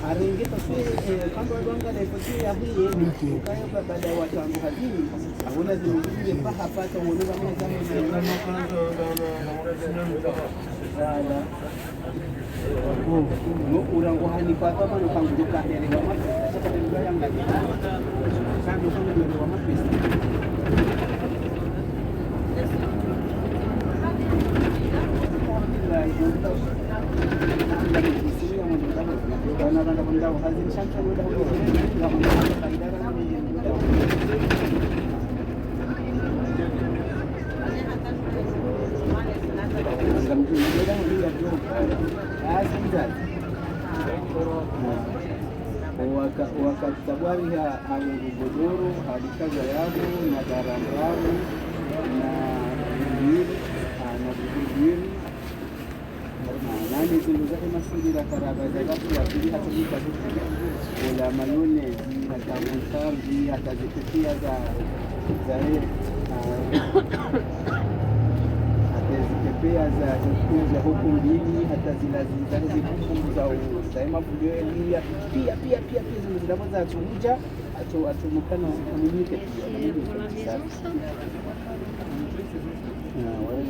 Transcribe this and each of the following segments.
Aringi tapi kando banga na ipoti ya hii kaya baada ya watu wangu hazini hakuna zingine mpaka hapata uone kama wala no urango hani kwa kama no kangu ka ile kama sasa ndio yang lagi kan ndio ndio kama pesa Karena benda hazin syamsan udah enggak mendapat faedah kan wakatabariha abugodoro hadikaza yabo na daramramu na bibiri na bibiri nani zilizake masingira karabaza watu wakili hata mkazukia wala mayonezi hata mtambi hata zikifia za pia za kuja huku mjini hata zile za mabugeli pia zinaweza kuja atumukana kuminike pia wale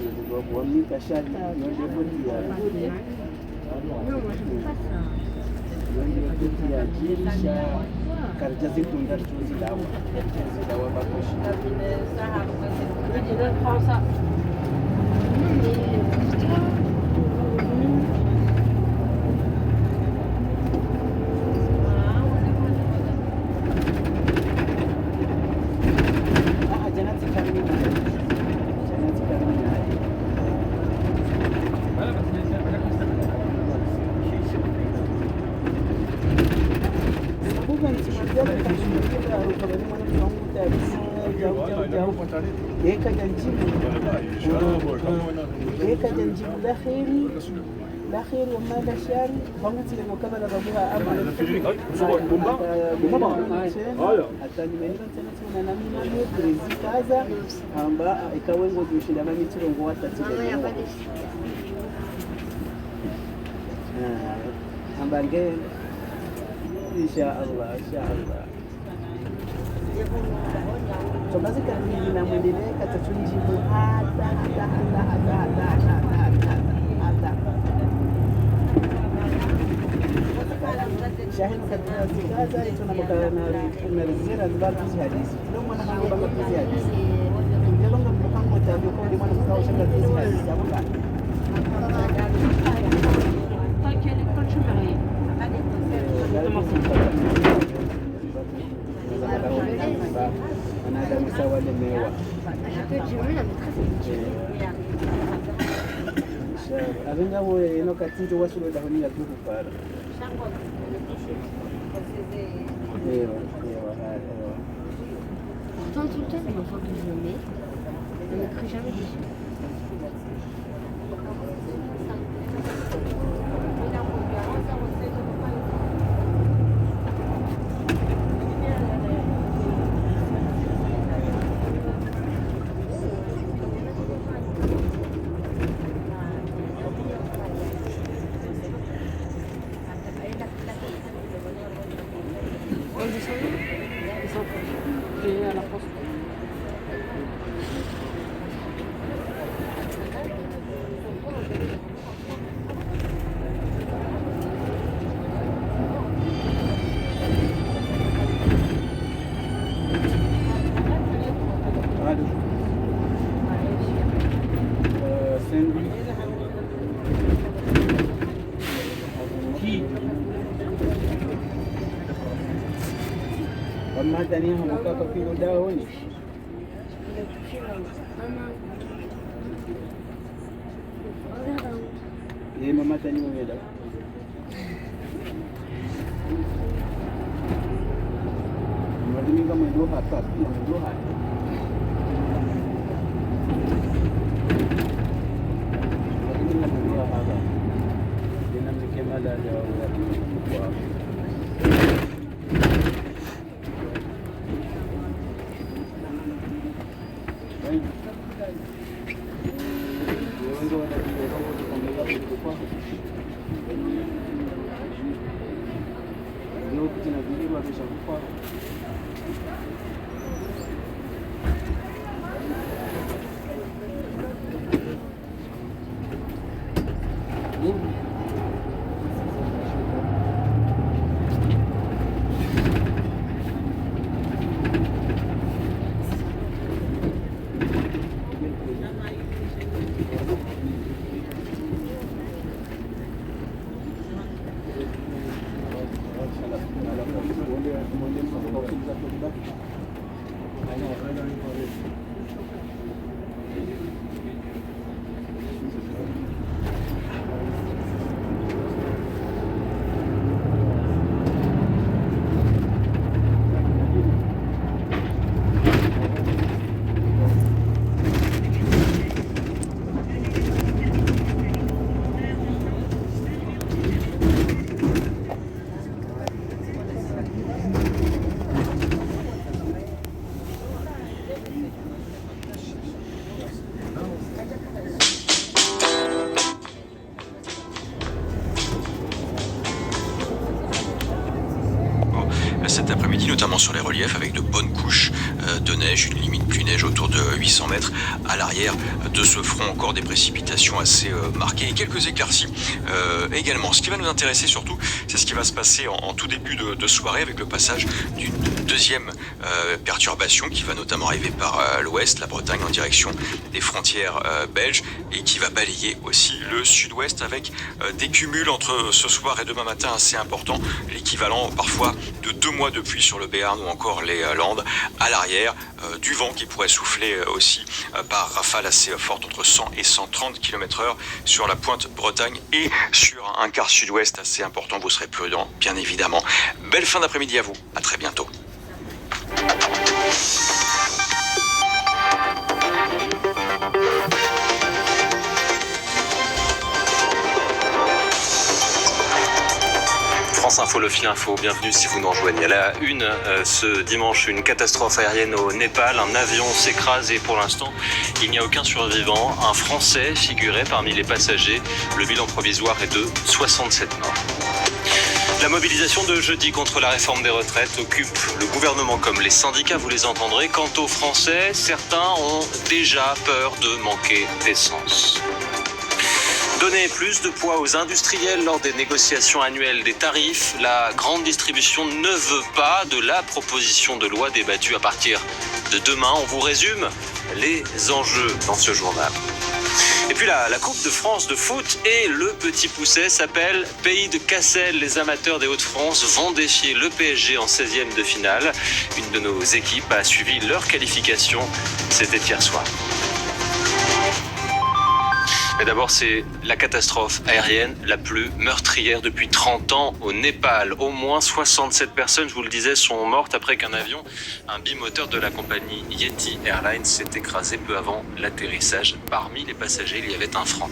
wamika shaka ndio ya jirisha karja zitunda tuzi dawa bakoshi la kheri wa mala shari banguti le mukabala babuha amana hata nimeenda tena tuna na mimi ni prezi kaza amba ikawengo kushinda mami tirongo watatu amba nge insha Allah Tomazi kani na mwendelee katatunjibu hata Shahin katika zikaza tunapokana na rizera zibatu hadisi ndio mwana wangu banga hizi hadisi ndio longa mpango tabio kwa mwana mkao shaka hizi hadisi hapo takeni kochumari ana msawa lemewa avenga wewe ino katinjo wasuro dahoni tu para Pourtant, tout le temps, une fois que je le mets, je ne mettrai jamais dessus. Tania hamuka kwa kilo dawa ni mama Tania umeenda mwalimu kama ndio hapa ndio hapa mwalimu ndio hapa ndio mkemala ndio kwa vois déjà ou pas. Cet après-midi, notamment sur les reliefs, avec de bonnes couches de neige, une limite pluie-neige autour de 800 mètres. À l'arrière de ce front, encore des précipitations assez marquées et quelques éclaircies également. Ce qui va nous intéresser surtout, c'est ce qui va se passer en tout début de soirée avec le passage d'une deuxième perturbation qui va notamment arriver par l'ouest, la Bretagne, en direction des frontières belges et qui va balayer aussi le sud-ouest avec des cumuls entre ce soir et demain matin assez importants, l'équivalent parfois de 2 mois de pluie sur le Béarn ou encore les Landes. À l'arrière, du vent qui pourrait souffler aussi par rafales assez fortes entre 100 et 130 km/h sur la pointe Bretagne et sur un quart sud-ouest assez important. Vous serez prudent, bien évidemment. Belle fin d'après-midi à vous. À très bientôt. France Info, le fil info, bienvenue si vous nous rejoignez. À la une, ce dimanche, une catastrophe aérienne au Népal. Un avion s'écrase et pour l'instant, il n'y a aucun survivant. Un Français figurait parmi les passagers. Le bilan provisoire est de 67 morts. La mobilisation de jeudi contre la réforme des retraites occupe le gouvernement comme les syndicats, vous les entendrez. Quant aux Français, certains ont déjà peur de manquer d'essence. Donner plus de poids aux industriels lors des négociations annuelles des tarifs, la grande distribution ne veut pas de la proposition de loi débattue à partir de demain. On vous résume les enjeux dans ce journal. Et puis la Coupe de France de foot et le Petit Pousset s'appelle Pays de Cassel. Les amateurs des Hauts-de-France vont défier le PSG en 16e de finale. Une de nos équipes a suivi leur qualification. C'était hier soir. Mais d'abord, c'est la catastrophe aérienne la plus meurtrière depuis 30 ans au Népal. Au moins 67 personnes, je vous le disais, sont mortes après qu'un avion, un bimoteur de la compagnie Yeti Airlines, s'est écrasé peu avant l'atterrissage. Parmi les passagers, il y avait un Franc.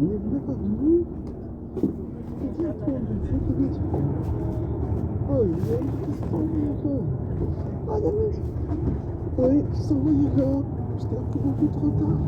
Mais vous n'avez pas vu? C'est dire, toi, oh, il y a une question. Ah, non, mais... Oui, ils sont envoyés là. J'étais un peu beaucoup trop tard.